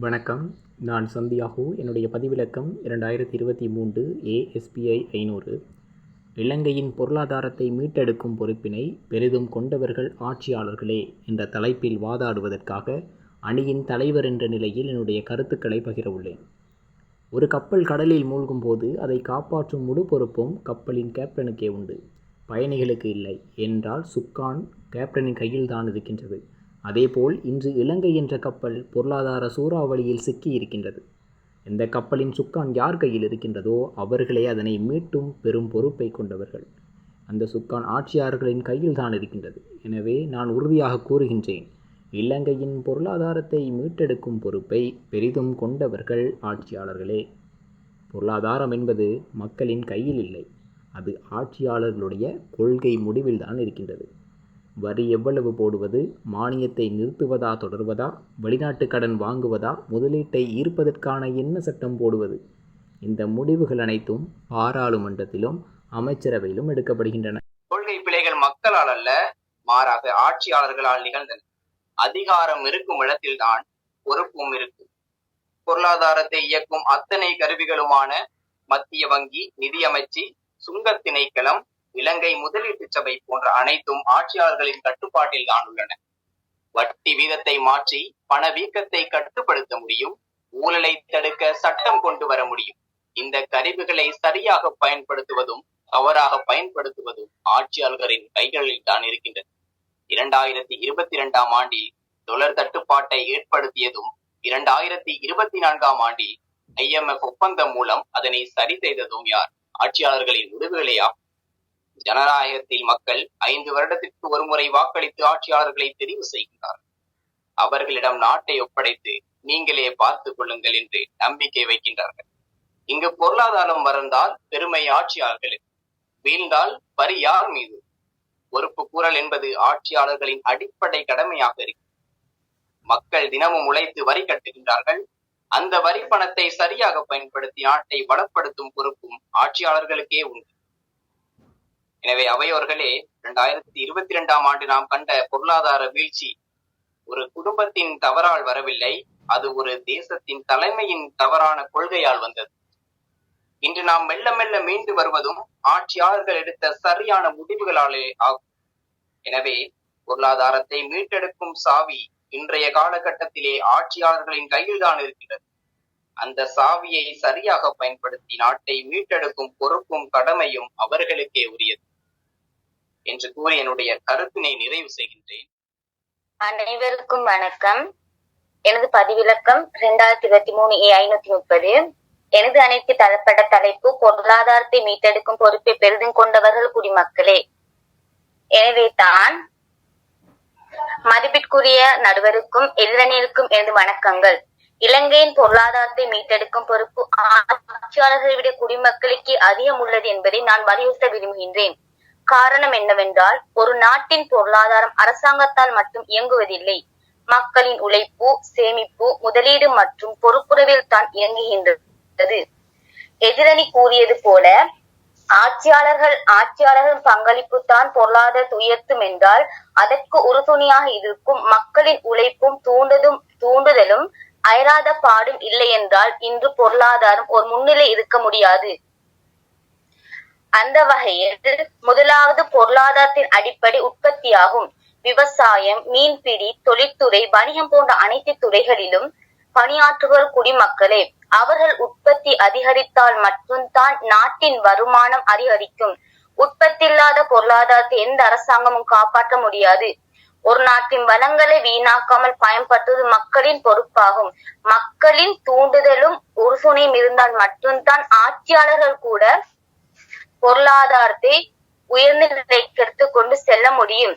வணக்கம். நான் சந்தியாகு. என்னுடைய பதிவிலக்கம் 2023 ASPI 500. இலங்கையின் பொருளாதாரத்தை மீட்டெடுக்கும் பொறுப்பினை பெரிதும் கொண்டவர்கள் ஆட்சியாளர்களே என்ற தலைப்பில் வாதாடுவதற்காக அணியின் தலைவர் என்ற நிலையில் என்னுடைய கருத்துக்களை பகிர உள்ளேன். ஒரு கப்பல் கடலில் மூழ்கும் போது அதை காப்பாற்றும் முழு பொறுப்பும் கப்பலின் கேப்டனுக்கே உண்டு, பயணிகளுக்கு இல்லை என்றால் சுக்கான் கேப்டனின் கையில் தான் இருக்கின்றது. அதேபோல் இன்று இலங்கை என்ற கப்பல் பொருளாதார சூறாவளியில் சிக்கி இருக்கின்றது. எந்த கப்பலின் சுக்கான் யார் கையில் இருக்கின்றதோ அவர்களே அதனை மீட்டும் பெரும் பொறுப்பை கொண்டவர்கள். அந்த சுக்கான் ஆட்சியாளர்களின் கையில் தான் இருக்கின்றது. எனவே நான் உறுதியாக கூறுகின்றேன், இலங்கையின் பொருளாதாரத்தை மீட்டெடுக்கும் பொறுப்பை பெரிதும் கொண்டவர்கள் ஆட்சியாளர்களே. பொருளாதாரம் என்பது மக்களின் கையில் இல்லை, அது ஆட்சியாளர்களுடைய கொள்கை முடிவில் தான் இருக்கின்றது. வரி எவ்வளவு போடுவது, மானியத்தை நிறுத்துவதா தொடர்வதா, வெளிநாட்டு கடன் வாங்குவதா, முதலீட்டை ஈர்ப்பதற்கான என்ன சட்டம் போடுவது, இந்த முடிவுகள் அனைத்தும் பாராளுமன்றத்திலும் அமைச்சரவையிலும் எடுக்கப்படுகின்றன. கொள்கை பிழைகள் மக்களால் அல்ல, மாறாக ஆட்சியாளர்களால் நிகழ்ந்தன. அதிகாரம் இருக்கும் இடத்தில்தான் பொறுப்பும் இருக்கும். பொருளாதாரத்தை இயக்கும் அத்தனை கருவிகளுமான மத்திய வங்கி, நிதியமைச்சு, சுங்க திணைக்களம், இலங்கை முதலீட்டு சபை போன்ற அனைத்தும் ஆட்சியாளர்களின் கட்டுப்பாட்டில் தான் உள்ளன. வட்டி வீதத்தை மாற்றி பணவீக்கத்தை கட்டுப்படுத்த முடியும், ஊழலை தடுக்க சட்டம் கொண்டு வர முடியும். இந்த கருவிகளை சரியாக பயன்படுத்துவதும் தவறாக பயன்படுத்துவதும் ஆட்சியாளர்களின் கைகளில் தான் இருக்கின்றது. 2022 ஆண்டில் டொலர் தட்டுப்பாட்டை ஏற்படுத்தியதும் 2024 ஆண்டில் IMF ஒப்பந்தம் மூலம் அதனை சரி செய்ததும் யார்? ஆட்சியாளர்களின் முடிவுகளே ஆகும். ஜனநாயகத்தில் மக்கள் 5 வருடத்திற்கு ஒரு முறை வாக்களித்து ஆட்சியாளர்களை தெரிவு செய்கின்றார்கள். அவர்களிடம் நாட்டை ஒப்படைத்து நீங்களே பார்த்துக் கொள்ளுங்கள் என்று நம்பிக்கை வைக்கின்றார்கள். இங்கு பொருளாதாரம் வளர்ந்தால் பெருமை ஆட்சியாளர்களுக்கு, வீழ்ந்தால் வரி யார் மீது? பொறுப்பு கூறல் என்பது ஆட்சியாளர்களின் அடிப்படை கடமையாக இருக்கு. மக்கள் தினமும் உழைத்து வரி கட்டுகின்றார்கள். அந்த வரி பணத்தை சரியாக பயன்படுத்தி நாட்டை வளப்படுத்தும் பொறுப்பும் ஆட்சியாளர்களுக்கே உண்டு. எனவே அவையோர்களே, 2022 ஆண்டு நாம் கண்ட பொருளாதார வீழ்ச்சி ஒரு குடும்பத்தின் தவறால் வரவில்லை, அது ஒரு தேசத்தின் தலைமையின் தவறான கொள்கையால் வந்தது. இன்று நாம் மெல்ல மெல்ல மீண்டு வருவதும் ஆட்சியாளர்கள் எடுத்த சரியான முடிவுகளாலே ஆகும். எனவே பொருளாதாரத்தை மீட்டெடுக்கும் சாவி இன்றைய காலகட்டத்திலே ஆட்சியாளர்களின் கையில் தான் இருக்கிறது. அந்த சாவியை சரியாக பயன்படுத்தி நாட்டை மீட்டெடுக்கும் பொறுப்பும் கடமையும் அவர்களுக்கே உரியது என்று கூறி என்னுடைய கருத்தினை நிறைவு செய்கின்றேன். அனைவருக்கும் வணக்கம். எனது பதிவிலக்கம் 2023 A530. எனது அனைத்து தரப்பட்ட தலைப்பு பொருளாதாரத்தை மீட்டெடுக்கும் பொறுப்பை பெரிதும் கொண்டவர்கள் குடிமக்களே. எனவே தான் மதிப்பிற்குரிய நடுவருக்கும் எதிரணியருக்கும் எனது வணக்கங்கள். இலங்கையின் பொருளாதாரத்தை மீட்டெடுக்கும் பொறுப்பு ஆட்சியாளர்களை விட குடிமக்களுக்கு அதிகம் உள்ளது என்பதை நான் வலியுறுத்த விரும்புகின்றேன். காரணம் என்னவென்றால், ஒரு நாட்டின் பொருளாதாரம் அரசாங்கத்தால் மட்டும் இயங்குவதில்லை. மக்களின் உழைப்பு, சேமிப்பு, முதலீடு மற்றும் பொறுப்புறவில் தான் இயங்குகின்றது. எதிரணி கூறியது போல ஆட்சியாளர்கள் பங்களிப்பு தான் பொருளாதாரத்தை உயர்த்தும் என்றால், அதற்கு உறுதுணையாக இருக்கும் மக்களின் உழைப்பும் தூண்டுதலும் அயராத பாடும் இல்லை என்றால் இன்று பொருளாதாரம் ஒரு முன்னிலை இருக்க முடியாது. அந்த வகையில் முதலாவது பொருளாதாரத்தின் அடிப்படை உற்பத்தியாகும். விவசாயம், மீன்பிடி, தொழில்துறை, வணிகம் போன்ற அனைத்து துறைகளிலும் பணியாற்றுவர் குடிமக்களே. அவர்கள் உற்பத்தி அதிகரித்தால் மட்டும்தான் நாட்டின் வருமானம் அதிகரிக்கும். உற்பத்தி இல்லாத பொருளாதாரத்தை எந்த அரசாங்கமும் காப்பாற்ற முடியாது. ஒரு நாட்டின் வளங்களை வீணாக்காமல் பயன்படுத்துவது மக்களின் பொறுப்பாகும். மக்களின் தூண்டுதலும் உறுதுணையும் இருந்தால் மட்டும்தான் ஆட்சியாளர்கள் கூட பொருளாதாரத்தை உயர்ந்த நிலைக்கு எடுத்து கொண்டு செல்ல முடியும்.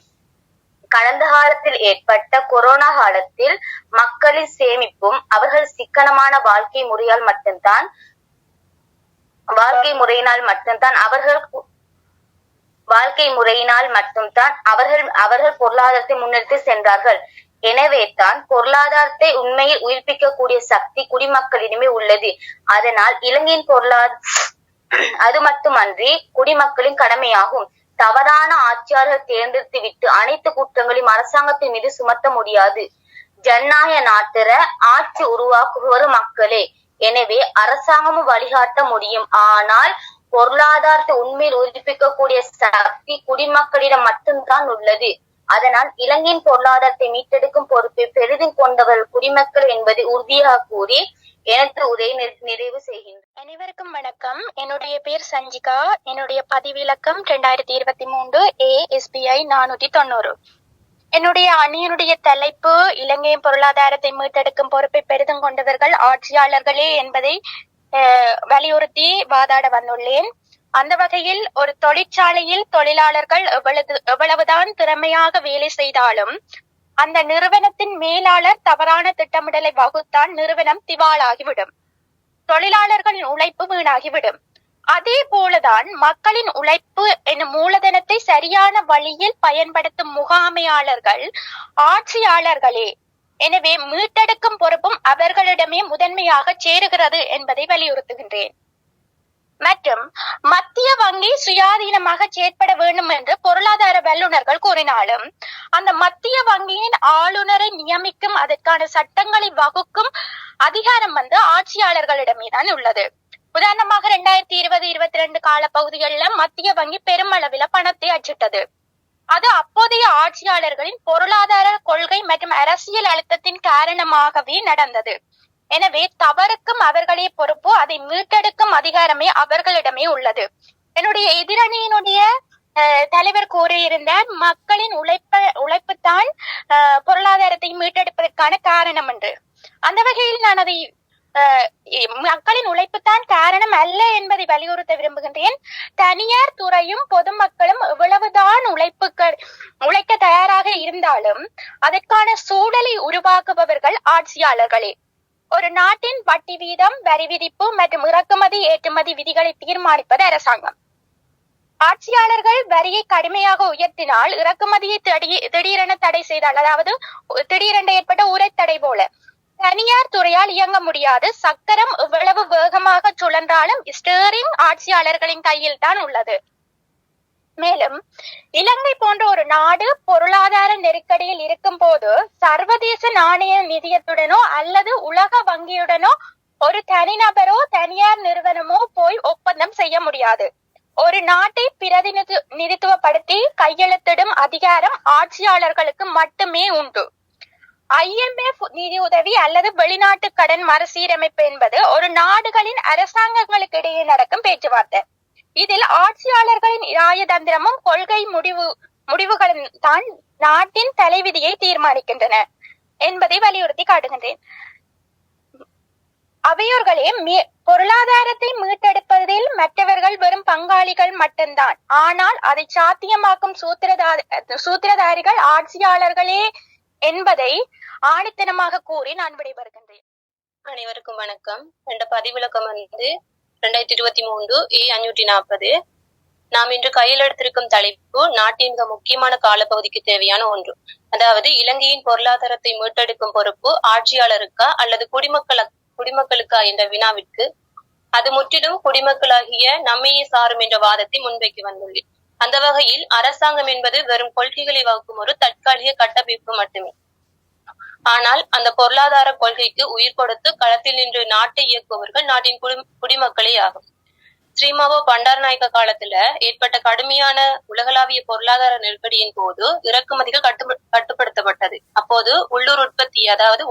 கடந்த காலத்தில் ஏற்பட்ட கொரோனா காலத்தில் மக்களின் சேமிப்பும் அவர்கள் சிக்கனமான வாழ்க்கை முறையினால் மட்டும்தான் அவர்கள் பொருளாதாரத்தை முன்னெடுத்து சென்றார்கள். எனவே தான் பொருளாதாரத்தை உண்மையில் உயிர்ப்பிக்கக்கூடிய சக்தி குடிமக்களிடமே உள்ளது. அதனால் இலங்கையின் அது மட்டுமன்றி குடிமக்களின் கடமையாகும். தவறான ஆட்சியாளர்கள் தேர்ந்தெடுத்து விட்டு அனைத்து குற்றங்களையும் அரசாங்கத்தின் மீது சுமத்த முடியாது. ஜனநாயக நாட்டுற ஆட்சி உருவாக்குவோர் மக்களே. எனவே அரசாங்கமும் வழிகாட்ட முடியும். ஆனால் பொருளாதாரத்தை உண்மையில் உயிர்ப்பிக்கக்கூடிய சக்தி குடிமக்களிடம் மட்டும்தான் உள்ளது. அதனால் இலங்கையின் பொருளாதாரத்தை மீட்டெடுக்கும் பொறுப்பை பெரிதும் கொண்டவர்கள் குடிமக்கள் என்பதை உறுதியாக கூறி எனது உரையை நிறைவு செய்கின்றேன். அனைவருக்கும் வணக்கம். என்னுடைய பேர் சஞ்சிகா. என்னுடைய பதிவிலக்கம் 2023 ASBI 490. என்னுடைய அணியினுடைய தலைப்பு இலங்கையின் பொருளாதாரத்தை மீட்டெடுக்கும் பொறுப்பை பெரிதும் கொண்டவர்கள் ஆட்சியாளர்களே என்பதை வலியுறுத்தி வாதாட வந்துள்ளேன். அந்த வகையில் ஒரு தொழிற்சாலையில் தொழிலாளர்கள் எவ்வளவுதான் திறமையாக வேலை செய்தாலும் அந்த நிறுவனத்தின் மேலாளர் தவறான திட்டமிடலை வகுத்தால் நிறுவனம் திவாலாகிவிடும், தொழிலாளர்களின் உழைப்பு வீணாகிவிடும். அதே போலதான் மக்களின் உழைப்பு என்னும் மூலதனத்தை சரியான வழியில் பயன்படுத்தும் முகாமையாளர்கள் ஆட்சியாளர்களே. எனவே மீட்டெடுக்கும் பொறுப்பும் அவர்களிடமே முதன்மையாக சேருகிறது என்பதை வலியுறுத்துகின்றேன். மற்றும் மத்திய வங்கி சுயாதீனமாக செயற்பட வேண்டும் என்று பொருளாதார வல்லுநர்கள் கூறினாலும் அந்த மத்திய வங்கியின் ஆளுநரை நியமிக்கும் அதற்கான சட்டங்களை வகுக்கும் அதிகாரம் ஆட்சியாளர்களிடமே தான் உள்ளது. உதாரணமாக 2020-22 கால பகுதிகளில் மத்திய வங்கி பெருமளவில் பணத்தை அச்சிட்டது. அது அப்போதைய ஆட்சியாளர்களின் பொருளாதார கொள்கை மற்றும் அரசியல் அழுத்தத்தின் காரணமாகவே நடந்தது. எனவே தவறுக்கும் அவர்களே பொறுப்பு, அதை மீட்டெடுக்கும் அதிகாரமே அவர்களிடமே உள்ளது. என்னுடைய எதிரணியினுடைய தலைவர் கூறியிருந்தார், மக்களின் உழைப்புத்தான் பொருளாதாரத்தை மீட்டெடுப்பதற்கான காரணம் என்று. அந்த வகையில் நான் அதை மக்களின் உழைப்புத்தான் காரணம் அல்ல என்பதை வலியுறுத்த விரும்புகின்றேன். தனியார் துறையும் பொதுமக்களும் எவ்வளவுதான் உழைக்க தயாராக இருந்தாலும் அதற்கான சூழலை உருவாக்குபவர்கள் ஆட்சியாளர்களே. ஒரு நாட்டின் வட்டி வீதம், வரி விதிப்பு மற்றும் இறக்குமதி ஏற்றுமதி விதிகளை தீர்மானிப்பது அரசாங்கம். ஆட்சியாளர்கள் வரியை கடுமையாக உயர்த்தினால் இறக்குமதியை திடீரென தடை செய்தால், அதாவது திடீரென ஏற்பட்ட உரை தடை போல தனியார் துறையால் இயங்க முடியாது. சக்கரம் எவ்வளவு வேகமாக சுழன்றாலும் ஸ்டீரிங் ஆட்சியாளர்களின் கையில் தான் உள்ளது. மேலும் இலங்கை போன்ற ஒரு நாடு பொருளாதார நெருக்கடியில் இருக்கும் போது சர்வதேச நாணய நிதியத்துடனோ அல்லது உலக வங்கியுடனோ ஒரு தனிநபரோ தனியார் நிறுவனமோ போய் ஒப்பந்தம் செய்ய முடியாது. ஒரு நாட்டை பிரதிநிதித்துவப்படுத்தி கையெழுத்திடும் அதிகாரம் ஆட்சியாளர்களுக்கு மட்டுமே உண்டு. IMF நிதி உதவி அல்லது வெளிநாட்டு கடன் மறுசீரமைப்பு என்பது ஒரு நாடுகளின் அரசாங்கங்களுக்கு இடையே நடக்கும் பேச்சுவார்த்தை. இதில் ஆட்சியாளர்களின் ராஜதந்திரமும் கொள்கை முடிவுகளும் தான் நாட்டின் தலைவிதியை தீர்மானிக்கின்றன என்பதை வலியுறுத்தி காட்டுகின்றேன். அவையோர்களே, பொருளாதாரத்தை மீட்டெடுப்பதில் மற்றவர்கள் வெறும் பங்காளிகள் மட்டும்தான். ஆனால் அதை சாத்தியமாக்கும் சூத்திரதாரிகள் ஆட்சியாளர்களே என்பதை ஆணித்தனமாக கூறி நான் விடைபெறுகின்றேன். அனைவருக்கும் வணக்கம். என்ற பதிவிலக்கம் 2023 A540. நாம் இன்று கையில் எடுத்திருக்கும் தலைப்பு நாட்டின் மிக முக்கியமான காலப்பகுதிக்கு தேவையான ஒன்று. அதாவது இலங்கையின் பொருளாதாரத்தை மீட்டெடுக்கும் பொறுப்பு ஆட்சியாளருக்கா அல்லது குடிமக்களுக்கா என்ற வினாவிற்கு அது முற்றிலும் குடிமக்களாகிய நம்மையே சாரும் என்ற வாதத்தை முன்வைக்க வந்துள்ளேன். அந்த வகையில் அரசாங்கம் என்பது வெறும் கொள்கைகளை வகுக்கும் ஒரு தற்காலிக கட்டமைப்பு மட்டுமே. ஆனால் அந்த பொருளாதார கொள்கைக்கு உயிர் கொடுத்து களத்தில் நின்று நாட்டை இயக்குபவர்கள் நாட்டின் குடிமக்களே ஆகும். ஸ்ரீமாவோ பண்டாரநாயக்க காலத்துல ஏற்பட்ட கடுமையான உலகளாவிய பொருளாதார நெருக்கடியின் போது இறக்குமதிகள் கட்டுப்படுத்தப்பட்டது. அப்போது உள்ளூர் உற்பத்தி, அதாவது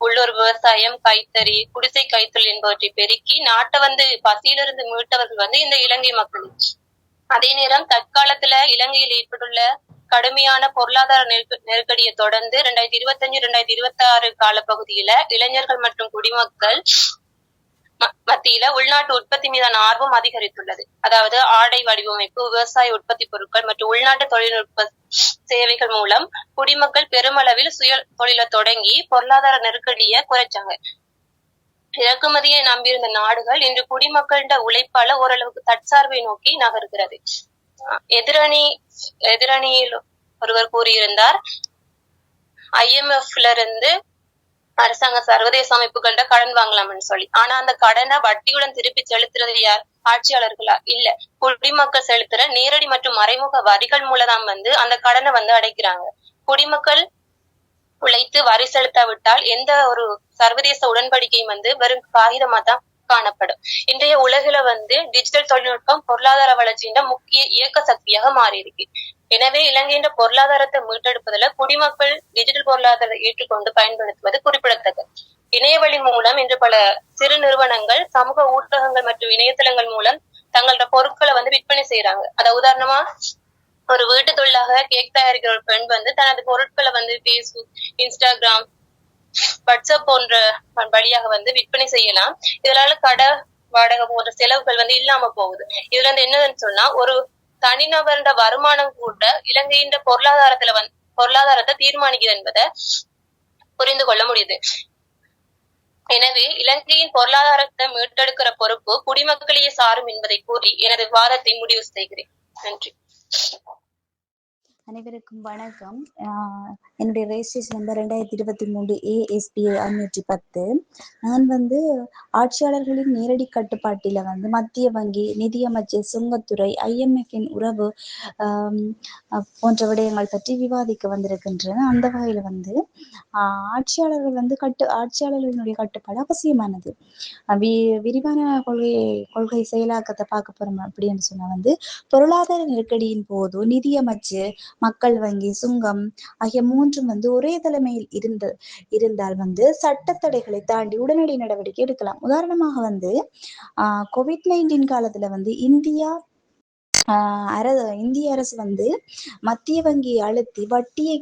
உள்ளூர் விவசாயம், கைத்தறி, குடிசை கைத்தொழில் என்பவற்றை பெருக்கி நாட்டை பசியிலிருந்து மீட்டவர்கள் இந்த இலங்கை மக்கள். அதே நேரம் தற்காலத்துல இலங்கையில் ஏற்பட்டுள்ள கடுமையான பொருளாதார நெருக்கடியை தொடர்ந்து 2025-2026 காலப்பகுதியில இளைஞர்கள் மற்றும் குடிமக்கள் மத்தியில உள்நாட்டு உற்பத்தி மீதான ஆர்வம் அதிகரித்துள்ளது. அதாவது ஆடை வடிவமைப்பு, விவசாய உற்பத்தி பொருட்கள் மற்றும் உள்நாட்டு தொழில்நுட்ப சேவைகள் மூலம் குடிமக்கள் பெருமளவில் சுய தொழிலை தொடங்கி பொருளாதார நெருக்கடியை குறைச்சாங்க. இறக்குமதியை நம்பியிருந்த நாடுகள் இன்று குடிமக்களிட உழைப்பால ஓரளவுக்கு தற்சார்பை நோக்கி நகர்கிறது. எதிரணியில் ஒருவர் கூறியிருந்தார், IMFல இருந்து அரசாங்கம் சர்வதேச அமைப்புகள்ட கடன் வாங்கலாம்னு சொல்லி. ஆனா அந்த கடனை வட்டியுடன் திருப்பி செலுத்துறது யார்? ஆட்சியாளர்களா? இல்ல, குடிமக்கள் செலுத்துற நேரடி மற்றும் மறைமுக வரிகள் மூலம் அந்த கடனை அடைக்கிறாங்க. உழைத்து வரி செலுத்தாவிட்டால் எந்த ஒரு சர்வதேச உடன்படிக்கையும் வெறும் காகிதமா தான் காணப்படும். இன்றைய உலகில டிஜிட்டல் தொழில்நுட்பம் பொருளாதார வளர்ச்சியின் முக்கிய இயக்க சக்தியாக மாறி இருக்கு. எனவே இலங்கையின் பொருளாதாரத்தை மீட்டெடுப்பதில் குடிமக்கள் டிஜிட்டல் பொருளாதாரத்தை ஏற்றுக்கொண்டு பயன்படுத்துவது குறிப்பிடத்தக்கது. இணையவழி மூலம் இன்று பல சிறு நிறுவனங்கள் சமூக ஊடகங்கள் மற்றும் இணையதளங்கள் மூலம் தங்களோட பொருட்களை விற்பனை செய்யறாங்க. உதாரணமா ஒரு வீட்டு தொழிலாக கேக் தயாரிக்கிற ஒரு பெண் தனது பொருட்களை பேஸ்புக், இன்ஸ்டாகிராம், வாட்ஸ்அப் போன்ற வழியாக விற்பனை செய்யலாம். இதனால கடை வாடகை போன்ற செலவுகள் இல்லாம போகுது. இதுல என்னதுன்னு சொன்னா ஒரு தனிநபரோட வருமானம் கூட இலங்கையின் பொருளாதாரத்தை தீர்மானிக்குது என்பதை புரிந்து கொள்ள முடியுது. எனவே இலங்கையின் பொருளாதாரத்தை மீட்டெடுக்கிற பொறுப்பு குடிமக்களையே சாரும் என்பதை கூறி எனது வாதத்தை முடிவு செய்கிறேன். நன்றி. அனைவருக்கும் வணக்கம். என்னுடைய ரெஜிஸ்ட்ரேஷன் நம்பர் 2023 ASPI 510. நான் ஆட்சியாளர்களின் நேரடி கட்டுப்பாட்டில மத்திய வங்கி, நிதியமைச்சர், சுங்கத்துறை, IMF-இன் உறவு போன்ற விடயங்கள் பற்றி விவாதிக்க வந்திருக்கின்றன. அந்த வகையில ஆட்சியாளர்களினுடைய கட்டுப்பாடு அவசியமானது. விரிவான கொள்கை செயலாக்கத்தை பார்க்க போறோம் அப்படின்னு சொன்னா பொருளாதார நெருக்கடியின் போது நிதியமைச்சு, மக்கள் வங்கி, சுங்கம் ஆகிய மூன்றும் ஒரே தலைமையில் இருந்தால் சட்டத்தடைகளை தாண்டி உடனடி நடவடிக்கை எடுக்கலாம். உதாரணமாக COVID-19 காலத்துல இந்திய அரசு மத்திய வங்கியை அழுத்தி வட்டியை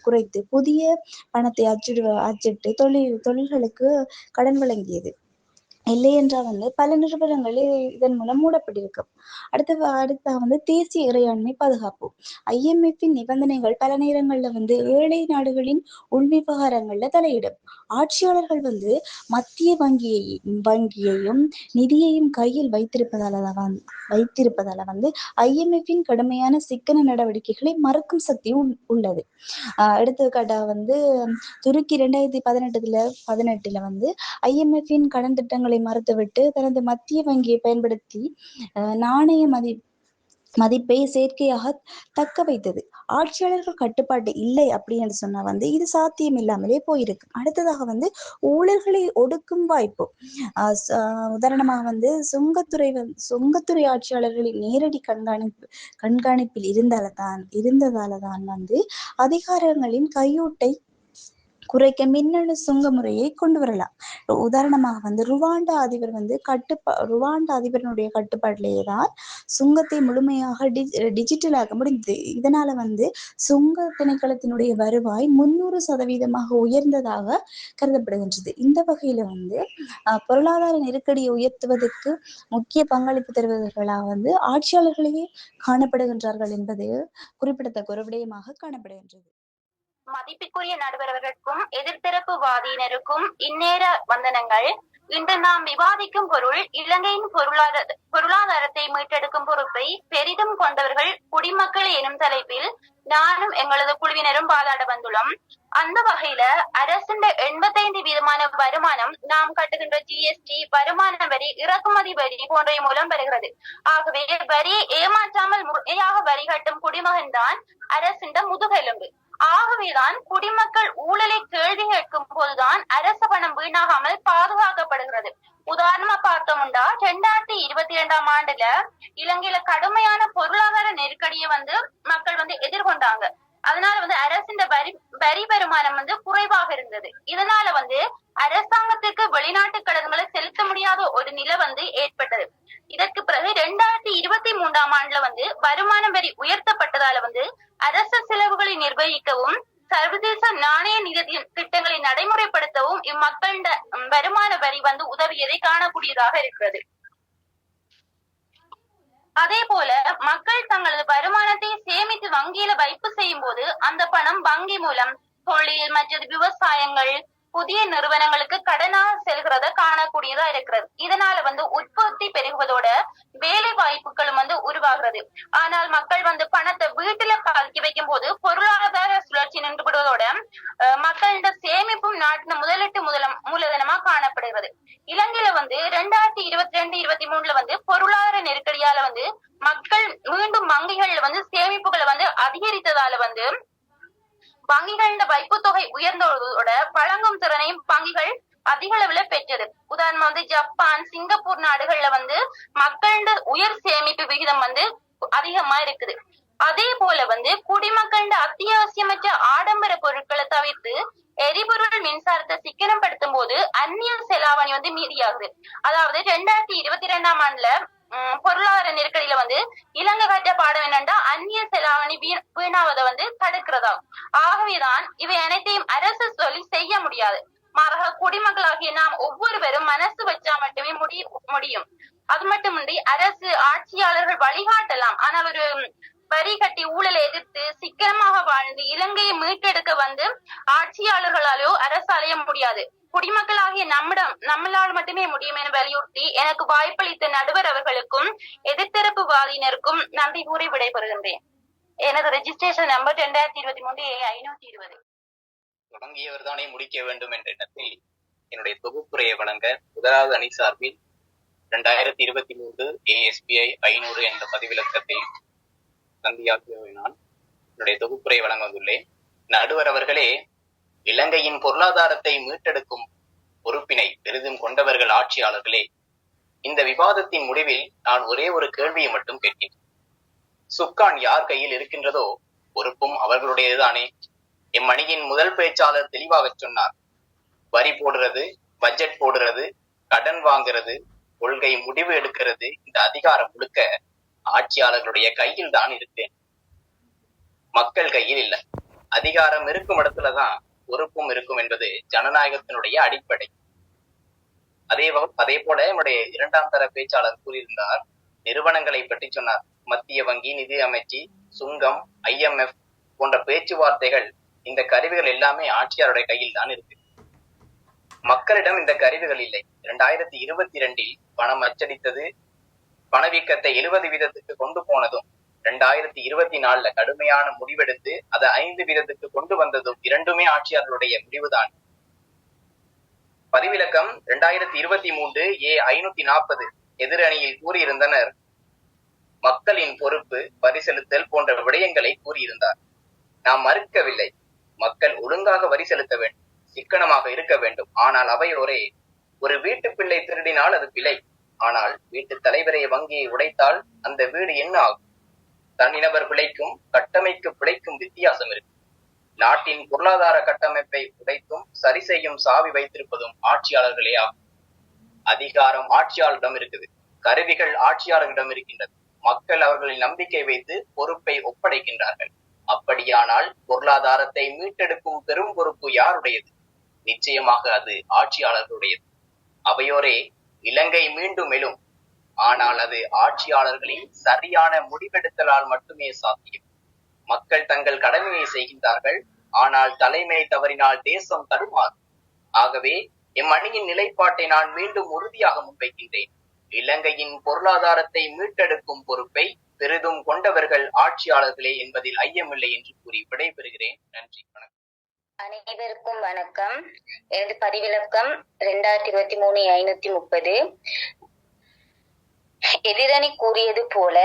குறைத்து புதிய பணத்தை அச்சிட்டு தொழில்களுக்கு கடன் வழங்கியது. இல்லை என்றால் பல நிறுவனங்கள் இதன் மூலம் மூடப்பட்டிருக்கும். அடுத்த தேசிய இறையாண்மை பாதுகாப்பு. IMF-இன் நிபந்தனைகள் பல நேரங்கள்ல ஏழை நாடுகளின் உள்விவகாரங்கள்ல தலையிடும். ஆட்சியாளர்கள் மத்திய வங்கியையும் நிதியையும் கையில் வைத்திருப்பதால IMF-இன் கடுமையான சிக்கன நடவடிக்கைகளை மறுக்கும் சக்தி உள்ளது. எடுத்துக்காட்டா துருக்கி 2018 IMF-இன் கடன் திட்டங்களை மறுத்துவிட்டு தனது மத்திய வங்கியை பயன்படுத்தி நாணய மதிப்பை செயற்கையாக தக்க வைத்தது. ஆட்சியாளர்கள் கட்டுப்பாடு இல்லை அப்படின்னு சொன்னா இது சாத்தியம் இல்லாமலே போயிருக்கு. அடுத்ததாக ஊழல்களை ஒடுக்கும் வாய்ப்பு. உதாரணமாக சுங்கத்துறை ஆட்சியாளர்களின் நேரடி கண்காணிப்பில் இருந்ததாலதான் அதிகாரங்களின் கையூட்டை குறைக்க மின்னணு சுங்க முறையை கொண்டு வரலாம். உதாரணமாக ருவாண்டா அதிபருடைய கட்டுப்பாட்டிலேயேதான் சுங்கத்தை முழுமையாக டிஜிட்டலாக முடிந்தது. இதனால சுங்க திணைக்களத்தினுடைய வருவாய் 300% உயர்ந்ததாக கருதப்படுகின்றது. இந்த வகையில பொருளாதார நெருக்கடியை உயர்த்துவதற்கு முக்கிய பங்களிப்பு தருவதற்காக ஆட்சியாளர்களையே காணப்படுகின்றார்கள் என்பது குறிப்பிடத்தக்க ஒரு விடயமாக காணப்படுகின்றது. மதிப்பிற்குரிய நடுவர்களுக்கும் எதிர்த்தரப்பு வாதியினருக்கும் இந்நேர வந்தனங்கள். இன்று நாம் விவாதிக்கும் பொருள் இலங்கையின் பொருளாதாரத்தை மீட்டெடுக்கும் பொறுப்பை பெரிதும் கொண்டவர்கள் குடிமக்கள் எனும் தலைப்பில் நானும் எங்களது குழுவினரும் வாதாட வந்துள்ளோம். அந்த வகையில அரசின் 85% வருமானம் நாம் கட்டுகின்ற GST, வருமான வரி, இறக்குமதி வரி போன்றவை மூலம் வருகிறது. ஆகவே வரியை ஏமாற்றாமல் முறையாக வரி கட்டும் குடிமகன் தான் அரசின் முதுகெலும்பு. ஆகவேதான் குடிமக்கள் ஊழலை கேள்வி கேட்கும் போதுதான் அரச பணம் வீணாகாமல் பாதுகாக்கப்படுகிறது. உதாரணமா பார்த்தோம்னா 2022 ஆண்டுல இலங்கையில கடுமையான பொருளாதார நெருக்கடியை மக்கள் எதிர்கொண்டாங்க. அதனால அரசின் வரி வருமானம் குறைவாக இருந்தது. இதனால அரசாங்கத்திற்கு வெளிநாட்டு கடன்களை செலுத்த முடியாத ஒரு நிலை ஏற்பட்டது. இதற்கு பிறகு 2023 ஆண்டுல வருமான வரி உயர்த்தப்பட்டதால அரசு செலவுகளை நிர்வகிக்கவும் சர்வதேச நாணய நிதி திட்டங்களை நடைமுறைப்படுத்தவும் இம்மக்களின் வருமான வரி உதவியதை காணக்கூடியதாக இருக்கிறது. அதே போல மக்கள் தங்களது வருமானத்தை சேமித்து வங்கியில வைப்பு செய்யும் போது அந்த பணம் வங்கி மூலம் தொழில் மற்றது விவசாயங்கள் புதிய நிறுவனங்களுக்கு கடனாக செல்கிறத காணக்கூடியதா இருக்கிறது. இதனால உற்பத்தி பெருகுவதோட வேலை வாய்ப்புகளும் உருவாகிறது. ஆனால் மக்கள் பணத்தை வீட்டுல பதுக்கி வைக்கும் போது பொருளாதார சுழற்சி நின்றுவிடுவதோட மக்களிட சேமிப்பும் நாட்டின முதலீட்டு மூலதனமா காணப்படுகிறது. இலங்கையில 2022-23 பொருளாதார நெருக்கடியால மக்கள் மீண்டும் வங்கிகள் சேமிப்புகளை அதிகரித்ததால வங்கிகளின் வைப்பு தொகை உயர்ந்ததோட வழங்கும் திறனையும் வங்கிகள் அதிக அளவுல பெற்றது. உதாரணமா ஜப்பான், சிங்கப்பூர் நாடுகள்ல மக்களோட உயர் சேமிப்பு விகிதம் அதிகமா இருக்குது. அதே போல குடிமக்களோட அத்தியாவசியமற்ற ஆடம்பர பொருட்களை தவிர்த்து எரிபொருள் மின்சாரத்தை சிக்கனப்படுத்தும் போது அந்நிய செலாவணி மீதியாகுது. அதாவது 2022ஆம் ஆண்டுல பொருளாதார நெருக்கடியில இலங்கை கற்ற பாடம் என்னன்னா அந்நிய செலாவணி வீணாவதை தடுக்கிறதாகும். ஆகவேதான் இவை அனைத்தையும் அரசு சொல்லி செய்ய முடியாது. மாறாக குடிமக்களாகிய நாம் ஒவ்வொருவரும் மனசு வச்சா மட்டுமே முடியும். அது மட்டுமின்றி அரசு ஆட்சியாளர்கள் வழிகாட்டலாம். ஆனா ஒரு வரி கட்டி ஊழலை எதிர்த்து சிக்கனமாக வாழ்ந்து இலங்கையை மீட்டெடுக்க ஆட்சியாளர்களாலோ அரசாலேயோ முடியாது. குடிமக்களாகிய நம்மளால் மட்டுமே முடியும் என வலியுறுத்தி எனக்கு வாய்ப்பளித்த நடுவர் அவர்களுக்கும் எதிர்த்தரப்பு வாதியினருக்கும் நன்றி கூறி விடைபெறுகின்றேன். எனது ரெஜிஸ்ட்ரேஷன் நம்பர் 2023-520. தொடங்கியவர் தானே முடிக்க வேண்டும் என்ற எண்ணத்தில் என்னுடைய தொகுப்புரையை வழங்க முதலாவது அணி சார்பில் 2023 ASBI 500 என்ற பதிவிலக்கத்தை சந்தியாகிய நான் என்னுடைய தொகுப்புரை வழங்க வந்துள்ளேன். நடுவர் அவர்களே, இலங்கையின் பொருளாதாரத்தை மீட்டெடுக்கும் பொறுப்பினை பெரிதும் கொண்டவர்கள் ஆட்சியாளர்களே. இந்த விவாதத்தின் முடிவில் நான் ஒரே ஒரு கேள்வியை மட்டும் கேட்கிறேன். சுக்கான் யார் கையில் இருக்கின்றதோ பொறுப்பும் அவர்களுடையதுதானே? எம்மணியின் முதல் பேச்சாளர் தெளிவாக சொன்னார். வரி போடுறது, பட்ஜெட் போடுறது, கடன் வாங்குறது, கொள்கை முடிவு எடுக்கிறது, இந்த அதிகாரம் முழுக்க ஆட்சியாளர்களுடைய கையில் தான் இருக்கு, மக்கள் கையில் இல்லை. அதிகாரம் இருக்கும் இடத்துலதான் பொறுப்பும் இருக்கும் என்பது ஜனநாயகத்தினுடைய அடிப்படை. அதே போல என்னுடைய இரண்டாம் தர பேச்சாளர் கூறியிருந்தார், நிறுவனங்களை பற்றி சொன்னார். மத்திய வங்கி, நிதி அமைச்சு, சுங்கம், IMF போன்ற பேச்சுவார்த்தைகள், இந்த கருவிகள் எல்லாமே ஆட்சியாளருடைய கையில் தான் இருக்கு. மக்களிடம் இந்த கருவிகள் இல்லை. 2022 பணம் அச்சடித்தது, பணவீக்கத்தை 70% கொண்டு போனதும், 2024 கடுமையான முடிவெடுத்து அதை 5% கொண்டு வந்ததும் இரண்டுமே ஆட்சியாளருடைய முடிவுதான். பதிவிலக்கம் 2023 A540 எதிரணியில் கூறியிருந்தனர். மக்களின் பொறுப்பு, வரி செலுத்தல் போன்ற விடயங்களை கூறியிருந்தார். நாம் மறுக்கவில்லை. மக்கள் ஒழுங்காக வரி செலுத்த வேண்டும், சிக்கனமாக இருக்க வேண்டும். ஆனால் அவையோரே, ஒரு வீட்டு பிள்ளை திருடினால் அது பிழை. ஆனால் வீட்டு தலைவரை வங்கியை உடைத்தால் அந்த வீடு என்ன ஆகும்? தனிநபர் பிழைக்கும் கட்டமைக்கு பிழைக்கும் வித்தியாசம் இருக்கு. நாட்டின் பொருளாதார கட்டமைப்பை உடைத்தும் சரி செய்யும் சாவி வைத்திருப்பதும் ஆட்சியாளர்களே ஆகும். அதிகாரம் ஆட்சியாளரிடம் இருக்குது, கருவிகள் ஆட்சியாளர்களிடம் இருக்கின்றது. மக்கள் அவர்களின் நம்பிக்கை வைத்து பொறுப்பை ஒப்படைக்கின்றார்கள். அப்படியானால் பொருளாதாரத்தை மீட்டெடுக்கும் பெரும் பொறுப்பு யாருடையது? நிச்சயமாக அது ஆட்சியாளர்களுடையது. அவையோரே, இலங்கை மீண்டும் எழும். ஆனால் அது ஆட்சியாளர்களின் சரியான முடிவெடுத்தலால் மட்டுமே சாத்தியம். மக்கள் தங்கள் கடமையை செய்கின்றார்கள். ஆனால் தலைமை தவறினால் தேசம் தடுமாறும். ஆகவே எம்மணியின் நிலைப்பாட்டை நான் மீண்டும் உறுதியாக முன்வைக்கின்றேன். இலங்கையின் பொருளாதாரத்தை மீட்டெடுக்கும் பொறுப்பை பெரிதும் கொண்டவர்கள் ஆட்சியாளர்களே என்பதில் ஐயமில்லை என்று கூறி விடைபெறுகிறேன். நன்றி, வணக்கம். அனைவருக்கும் வணக்கம். எனது பதிவிலக்கம் 2023-530. எதிரணி கூறியது போல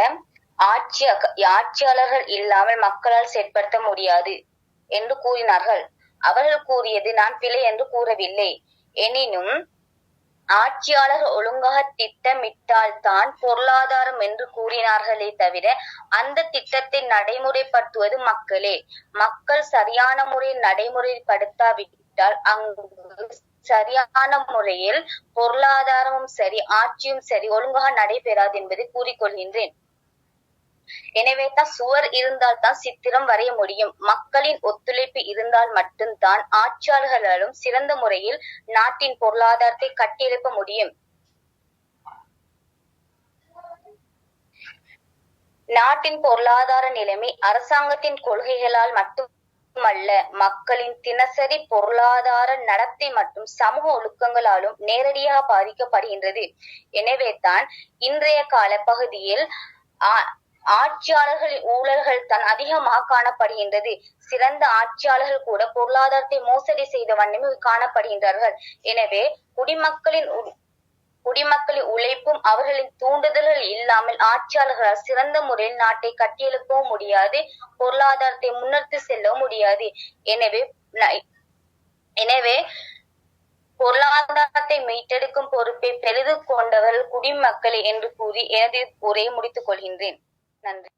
ஆட்சியாளர்கள் இல்லாமல் மக்களால் செயற்படுத்த முடியாது என்று கூறினார்கள். அவர்கள் கூறியது நான் பிழை என்று கூறவில்லை. எனினும் ஆட்சியாளர் ஒழுங்காக திட்டமிட்டால்தான் பொருளாதாரம் என்று கூறினார்களே தவிர அந்த திட்டத்தை நடைமுறைப்படுத்துவது மக்களே. மக்கள் சரியான முறையில் நடைமுறைப்படுத்தாவிட்டால் அங்கு சரியான முறையில் பொருளாதாரமும் சரி, ஆட்சியும் சரி ஒழுங்காக நடைபெறாது என்பதை கூறிக்கொள்கின்றேன். எனவே தான் சுவர் இருந்தால் தான் சித்திரம் வரைய முடியும். மக்களின் ஒத்துழைப்பு இருந்தால் மட்டும்தான் ஆட்சியாளர்களாலும் சிறந்த முறையில் நாட்டின் பொருளாதாரத்தை கட்டியெழுப்ப முடியும். நாட்டின் பொருளாதார நிலைமை அரசாங்கத்தின் கொள்கைகளால் மட்டுமல்ல, மக்களின் தினசரி பொருளாதார நடத்தை மற்றும் சமூக ஒழுக்கங்களாலும் நேரடியாக பாதிக்கப்படுகின்றது. எனவே தான் இன்றைய கால பகுதியில் ஆட்சியாளர்களின் ஊழல்கள் தான் அதிகமாக காணப்படுகின்றது. சிறந்த ஆட்சியாளர்கள் கூட பொருளாதாரத்தை மோசடி செய்த வண்ணமே காணப்படுகின்றார்கள். எனவே குடிமக்களின் உழைப்பும் அவர்களின் தூண்டுதல்கள் இல்லாமல் ஆட்சியாளர்களால் சிறந்த முறையில் நாட்டை கட்டியெழுப்பவும் முடியாது, பொருளாதாரத்தை முன்னெடுத்து செல்லவும் முடியாது. எனவே பொருளாதாரத்தை மீட்டெடுக்கும் பொறுப்பை பெரிதும் கொண்டவர்கள் குடிமக்களே என்று கூறி எனது உரையை முடித்துக் கொள்கின்றேன். நன்றி.